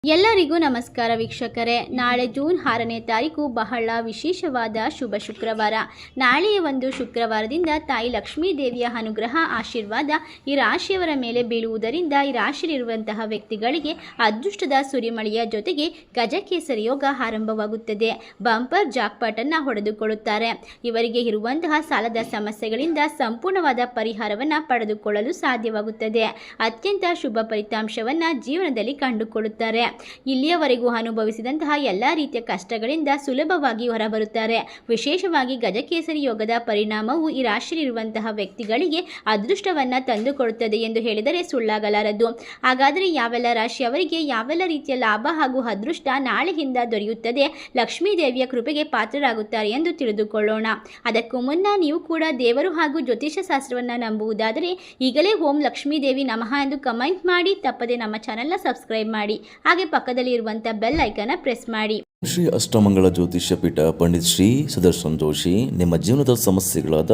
ಎಲ್ಲರಿಗೂ ನಮಸ್ಕಾರ ವೀಕ್ಷಕರೇ. ನಾಳೆ ಜೂನ್ 6ನೇ ತಾರೀಕು ಬಹಳ ವಿಶೇಷವಾದ ಶುಭ ಶುಕ್ರವಾರ. ನಾಳೆಯ ಒಂದು ಶುಕ್ರವಾರದಿಂದ ತಾಯಿ ಲಕ್ಷ್ಮೀ ದೇವಿಯ ಅನುಗ್ರಹ ಆಶೀರ್ವಾದ ಈ ರಾಶಿಯವರ ಮೇಲೆ ಬೀಳುವುದರಿಂದ ಈ ರಾಶಿಯಲ್ಲಿರುವಂತಹ ವ್ಯಕ್ತಿಗಳಿಗೆ ಅದೃಷ್ಟದ ಸುರಿಮಳೆಯ ಜೊತೆಗೆ ಗಜಕೇಸರಿ ಯೋಗ ಆರಂಭವಾಗುತ್ತದೆ. ಬಂಪರ್ ಜಾಕ್ಪಾಟ್ ಅನ್ನು ಹೊಡೆದುಕೊಳ್ಳುತ್ತಾರೆ. ಇವರಿಗೆ ಇರುವಂತಹ ಸಾಲದ ಸಮಸ್ಯೆಗಳಿಂದ ಸಂಪೂರ್ಣವಾದ ಪರಿಹಾರವನ್ನು ಪಡೆದುಕೊಳ್ಳಲು ಸಾಧ್ಯವಾಗುತ್ತದೆ. ಅತ್ಯಂತ ಶುಭ ಫಲಿತಾಂಶವನ್ನು ಜೀವನದಲ್ಲಿ ಕಂಡುಕೊಳ್ಳುತ್ತಾರೆ. ಇಲ್ಲಿಯವರೆಗೂ ಅನುಭವಿಸಿದಂತಹ ಎಲ್ಲ ರೀತಿಯ ಕಷ್ಟಗಳಿಂದ ಸುಲಭವಾಗಿ ಹೊರಬರುತ್ತಾರೆ. ವಿಶೇಷವಾಗಿ ಗಜಕೇಸರಿ ಯೋಗದ ಪರಿಣಾಮವು ಈ ರಾಶಿಯಲ್ಲಿರುವಂತಹ ವ್ಯಕ್ತಿಗಳಿಗೆ ಅದೃಷ್ಟವನ್ನು ತಂದುಕೊಡುತ್ತದೆ ಎಂದು ಹೇಳಿದರೆ ಸುಳ್ಳಾಗಲಾರದು. ಹಾಗಾದರೆ ಯಾವೆಲ್ಲ ರಾಶಿಯವರಿಗೆ ಯಾವೆಲ್ಲ ರೀತಿಯ ಲಾಭ ಹಾಗೂ ಅದೃಷ್ಟ ನಾಳೆಯಿಂದ ದೊರೆಯುತ್ತದೆ, ಲಕ್ಷ್ಮೀ ದೇವಿಯ ಕೃಪೆಗೆ ಪಾತ್ರರಾಗುತ್ತಾರೆ ಎಂದು ತಿಳಿದುಕೊಳ್ಳೋಣ. ಅದಕ್ಕೂ ಮುನ್ನ ನೀವು ಕೂಡ ದೇವರು ಹಾಗೂ ಜ್ಯೋತಿಷ್ಯ ಶಾಸ್ತ್ರವನ್ನು ನಂಬುವುದಾದರೆ ಈಗಲೇ ಓಂ ಲಕ್ಷ್ಮೀ ದೇವಿ ನಮಃ ಎಂದು ಕಮೆಂಟ್ ಮಾಡಿ, ತಪ್ಪದೆ ನಮ್ಮ ಚಾನೆಲ್ನ ಸಬ್ಸ್ಕ್ರೈಬ್ ಮಾಡಿ, ಹಾಗೆ ಪಕ್ಕದಲ್ಲಿ ಇರುವಂತಹ ಬೆಲ್ ಐಕಾನ್ ಪ್ರೆಸ್ ಮಾಡಿ. ಶ್ರೀ ಅಷ್ಟಮಂಗಳ ಜ್ಯೋತಿಷ್ಯ ಪೀಠ ಪಂಡಿತ್ ಶ್ರೀ ಸುದರ್ಶನ್ ಜೋಶಿ ನಿಮ್ಮ ಜೀವನದ ಸಮಸ್ಯೆಗಳಾದ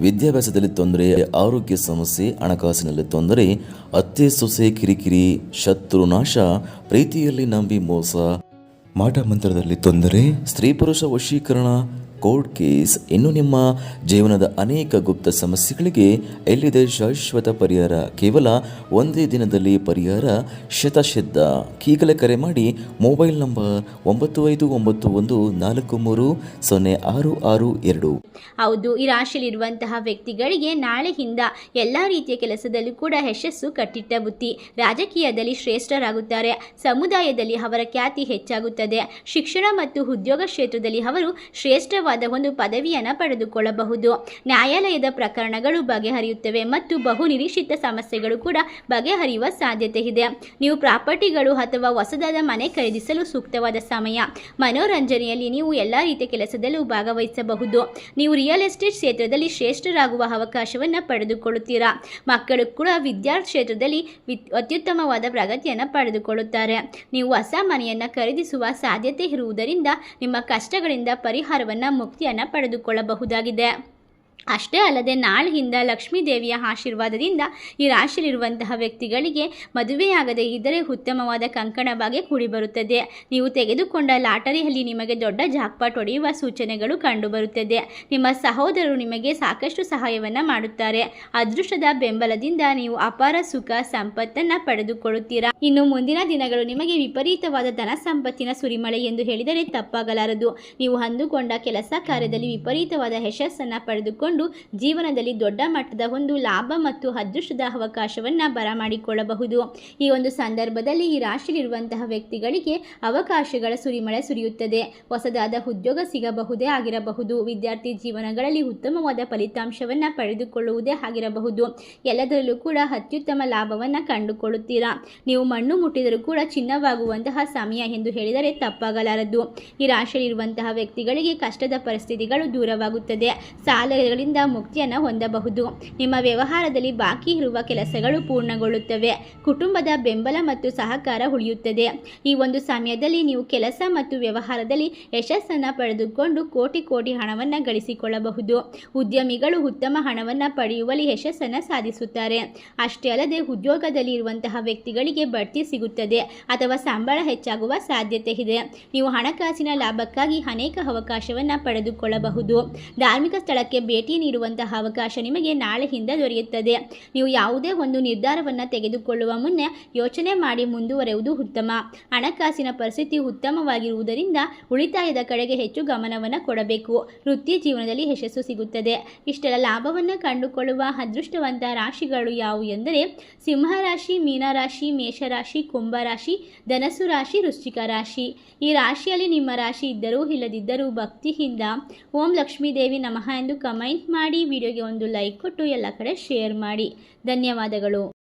ವಿದ್ಯಾಭ್ಯಾಸದಲ್ಲಿ ತೊಂದರೆ, ಆರೋಗ್ಯ ಸಮಸ್ಯೆ, ಹಣಕಾಸಿನಲ್ಲಿ ತೊಂದರೆ, ಅತ್ತೆ ಸೊಸೆ ಕಿರಿಕಿರಿ, ಶತ್ರುನಾಶ, ಪ್ರೀತಿಯಲ್ಲಿ ನಂಬಿ ಮೋಸ, ಮಾಟ ಮಂತ್ರದಲ್ಲಿ ತೊಂದರೆ, ಸ್ತ್ರೀ ಪುರುಷ ವಶೀಕರಣ, ಕೋರ್ಟ್ ಕೇಸ್, ಇನ್ನು ನಿಮ್ಮ ಜೀವನದ ಅನೇಕ ಗುಪ್ತ ಸಮಸ್ಯೆಗಳಿಗೆ ಎಲ್ಲಿದೆ ಶಾಶ್ವತ ಪರಿಹಾರ. ಕೇವಲ ಒಂದೇ ದಿನದಲ್ಲಿ ಪರಿಹಾರ ಶತಸಿದ್ಧ. ಈಗಲೇ ಕರೆ ಮಾಡಿ ಮೊಬೈಲ್ ನಂಬರ್ 9591430662. ಹೌದು, ಈ ರಾಶಿಯಲ್ಲಿರುವಂತಹ ವ್ಯಕ್ತಿಗಳಿಗೆ ನಾಳೆಯಿಂದ ಎಲ್ಲ ರೀತಿಯ ಕೆಲಸದಲ್ಲೂ ಕೂಡ ಯಶಸ್ಸು ಕಟ್ಟಿಟ್ಟ ಬುತ್ತಿ. ರಾಜಕೀಯದಲ್ಲಿ ಶ್ರೇಷ್ಠರಾಗುತ್ತಾರೆ. ಸಮುದಾಯದಲ್ಲಿ ಅವರ ಖ್ಯಾತಿ ಹೆಚ್ಚಾಗುತ್ತದೆ. ಶಿಕ್ಷಣ ಮತ್ತು ಉದ್ಯೋಗ ಕ್ಷೇತ್ರದಲ್ಲಿ ಅವರು ಶ್ರೇಷ್ಠವಾದ ಒಂದು ಪದವಿಯನ್ನು ಪಡೆದುಕೊಳ್ಳಬಹುದು. ನ್ಯಾಯಾಲಯದ ಪ್ರಕರಣಗಳು ಬಗೆಹರಿಯುತ್ತವೆ ಮತ್ತು ಬಹು ನಿರೀಕ್ಷಿತ ಸಮಸ್ಯೆಗಳು ಕೂಡ ಬಗೆಹರಿಯುವ ಸಾಧ್ಯತೆ ಇದೆ. ನೀವು ಪ್ರಾಪರ್ಟಿಗಳು ಅಥವಾ ಹೊಸದಾದ ಮನೆ ಖರೀದಿಸಲು ಸೂಕ್ತವಾದ ಸಮಯ. ಮನೋರಂಜನೆಯಲ್ಲಿ ನೀವು ಎಲ್ಲ ರೀತಿಯ ಕೆಲಸದಲ್ಲೂ ಭಾಗವಹಿಸಬಹುದು. ನೀವು ರಿಯಲ್ ಎಸ್ಟೇಟ್ ಕ್ಷೇತ್ರದಲ್ಲಿ ಶ್ರೇಷ್ಠರಾಗುವ ಅವಕಾಶವನ್ನು ಪಡೆದುಕೊಳ್ಳುತ್ತೀರಾ. ಮಕ್ಕಳು ಕೂಡ ವಿದ್ಯಾರ್ಥಿ ಕ್ಷೇತ್ರದಲ್ಲಿ ಅತ್ಯುತ್ತಮವಾದ ಪ್ರಗತಿಯನ್ನು ಪಡೆದುಕೊಳ್ಳುತ್ತಾರೆ. ನೀವು ಹೊಸ ಮನೆಯನ್ನು ಖರೀದಿಸುವ ಸಾಧ್ಯತೆ ಇರುವುದರಿಂದ ನಿಮ್ಮ ಕಷ್ಟಗಳಿಂದ ಪರಿಹಾರವನ್ನು ಮುಕ್ತಿಯನ್ನು ಪಡೆದುಕೊಳ್ಳಬಹುದಾಗಿದೆ. ಅಷ್ಟೇ ಅಲ್ಲದೆ ನಾಳೆಯಿಂದ ಲಕ್ಷ್ಮೀ ದೇವಿಯ ಆಶೀರ್ವಾದದಿಂದ ಈ ರಾಶಿಯಲ್ಲಿರುವಂತಹ ವ್ಯಕ್ತಿಗಳಿಗೆ ಮದುವೆಯಾಗದೇ ಇದ್ದರೆ ಉತ್ತಮವಾದ ಕಂಕಣ ಭಾಗ್ಯ ಕೂಡಿಬರುತ್ತದೆ. ನೀವು ತೆಗೆದುಕೊಂಡ ಲಾಟರಿಯಲ್ಲಿ ನಿಮಗೆ ದೊಡ್ಡ ಜಾಕ್ಪಾಟ್ ಹೊಡೆಯುವ ಸೂಚನೆಗಳು ಕಂಡುಬರುತ್ತದೆ. ನಿಮ್ಮ ಸಹೋದರರು ನಿಮಗೆ ಸಾಕಷ್ಟು ಸಹಾಯವನ್ನು ಮಾಡುತ್ತಾರೆ. ಅದೃಷ್ಟದ ಬೆಂಬಲದಿಂದ ನೀವು ಅಪಾರ ಸುಖ ಸಂಪತ್ತನ್ನು ಪಡೆದುಕೊಳ್ಳುತ್ತೀರಾ. ಇನ್ನು ಮುಂದಿನ ದಿನಗಳು ನಿಮಗೆ ವಿಪರೀತವಾದ ಧನ ಸಂಪತ್ತಿನ ಸುರಿಮಳೆ ಎಂದು ಹೇಳಿದರೆ ತಪ್ಪಾಗಲಾರದು. ನೀವು ಅಂದುಕೊಂಡ ಕೆಲಸ ಕಾರ್ಯದಲ್ಲಿ ವಿಪರೀತವಾದ ಯಶಸ್ಸನ್ನು ಪಡೆದುಕೊಂಡು ಜೀವನದಲ್ಲಿ ದೊಡ್ಡ ಮಟ್ಟದ ಒಂದು ಲಾಭ ಮತ್ತು ಅದೃಷ್ಟದ ಅವಕಾಶವನ್ನು ಬರಮಾಡಿಕೊಳ್ಳಬಹುದು. ಈ ಒಂದು ಸಂದರ್ಭದಲ್ಲಿ ಈ ರಾಶಿಯಲ್ಲಿರುವಂತಹ ವ್ಯಕ್ತಿಗಳಿಗೆ ಅವಕಾಶಗಳ ಸುರಿಮಳೆ ಸುರಿಯುತ್ತದೆ. ಹೊಸದಾದ ಉದ್ಯೋಗ ಸಿಗಬಹುದೇ ಆಗಿರಬಹುದು. ವಿದ್ಯಾರ್ಥಿ ಜೀವನಗಳಲ್ಲಿ ಉತ್ತಮವಾದ ಫಲಿತಾಂಶವನ್ನು ಪಡೆದುಕೊಳ್ಳುವುದೇ ಆಗಿರಬಹುದು. ಎಲ್ಲದರಲ್ಲೂ ಕೂಡ ಅತ್ಯುತ್ತಮ ಲಾಭವನ್ನು ಕಂಡುಕೊಳ್ಳುತ್ತೀರಾ. ನೀವು ಮಣ್ಣು ಮುಟ್ಟಿದರೂ ಕೂಡ ಚಿನ್ನವಾಗುವಂತಹ ಸಮಯ ಎಂದು ಹೇಳಿದರೆ ತಪ್ಪಾಗಲಾರದು. ಈ ರಾಶಿಯಲ್ಲಿರುವಂತಹ ವ್ಯಕ್ತಿಗಳಿಗೆ ಕಷ್ಟದ ಪರಿಸ್ಥಿತಿಗಳು ದೂರವಾಗುತ್ತದೆ. ಸಾಲಗಳಿಂದ ಮುಕ್ತಿಯನ್ನು ಹೊಂದಬಹುದು. ನಿಮ್ಮ ವ್ಯವಹಾರದಲ್ಲಿ ಬಾಕಿ ಇರುವ ಕೆಲಸಗಳು ಪೂರ್ಣಗೊಳ್ಳುತ್ತವೆ. ಕುಟುಂಬದ ಬೆಂಬಲ ಮತ್ತು ಸಹಕಾರ ಉಳಿಯುತ್ತದೆ. ಈ ಒಂದು ಸಮಯದಲ್ಲಿ ನೀವು ಕೆಲಸ ಮತ್ತು ವ್ಯವಹಾರದಲ್ಲಿ ಯಶಸ್ಸನ್ನು ಪಡೆದುಕೊಂಡು ಕೋಟಿ ಕೋಟಿ ಹಣವನ್ನು ಗಳಿಸಿಕೊಳ್ಳಬಹುದು. ಉದ್ಯಮಿಗಳು ಉತ್ತಮ ಹಣವನ್ನು ಪಡೆಯುವಲ್ಲಿ ಯಶಸ್ಸನ್ನು ಸಾಧಿಸುತ್ತಾರೆ. ಅಷ್ಟೇ ಅಲ್ಲದೆ ಉದ್ಯೋಗದಲ್ಲಿ ಇರುವಂತಹ ವ್ಯಕ್ತಿಗಳಿಗೆ ಬಡ್ತಿ ಸಿಗುತ್ತದೆ ಅಥವಾ ಸಂಬಳ ಹೆಚ್ಚಾಗುವ ಸಾಧ್ಯತೆ ಇದೆ. ನೀವು ಹಣಕಾಸಿನ ಲಾಭಕ್ಕಾಗಿ ಅನೇಕ ಅವಕಾಶವನ್ನು ಪಡೆದುಕೊಳ್ಳಬಹುದು. ಧಾರ್ಮಿಕ ಸ್ಥಳಕ್ಕೆ ಭೇಟಿ ನೀಡುವಂತಹ ಅವಕಾಶ ನಿಮಗೆ ನಾಳೆಯಿಂದ ದೊರೆಯುತ್ತದೆ. ನೀವು ಯಾವುದೇ ಒಂದು ನಿರ್ಧಾರವನ್ನು ತೆಗೆದುಕೊಳ್ಳುವ ಮುನ್ನ ಯೋಚನೆ ಮಾಡಿ ಮುಂದುವರೆಯುವುದು ಉತ್ತಮ. ಹಣಕಾಸಿನ ಪರಿಸ್ಥಿತಿ ಉತ್ತಮವಾಗಿರುವುದರಿಂದ ಉಳಿತಾಯದ ಕಡೆಗೆ ಹೆಚ್ಚು ಗಮನವನ್ನು ಕೊಡಬೇಕು. ವೃತ್ತಿ ಜೀವನದಲ್ಲಿ ಯಶಸ್ಸು ಸಿಗುತ್ತದೆ. ಇಷ್ಟೆಲ್ಲ ಲಾಭವನ್ನು ಕಂಡುಕೊಳ್ಳುವ ಅದೃಷ್ಟವಂತ ರಾಶಿಗಳು ಯಾವುವು ಎಂದರೆ ಸಿಂಹರಾಶಿ, ಮೀನರಾಶಿ, ಮೇಷರಾಶಿ, ಕುಂಭರಾಶಿ, ಧನಸ್ಸು ರಾಶಿ, ವೃಶ್ಚಿಕ ರಾಶಿ. ಈ ರಾಶಿಯಲ್ಲಿ ನಿಮ್ಮ ರಾಶಿ ಇದ್ದರೂ ಇಲ್ಲದಿದ್ದರೂ ಭಕ್ತಿಯಿಂದ ಓಂ ಲಕ್ಷ್ಮೀ ದೇವಿ ನಮಃ ಎಂದು ಕಮೆಂಟ್ ಮಾಡಿ, ವಿಡಿಯೋಗೆ ಒಂದು ಲೈಕ್ ಕೊಟ್ಟು ಎಲ್ಲ ಕಡೆ ಶೇರ್ ಮಾಡಿ. ಧನ್ಯವಾದಗಳು.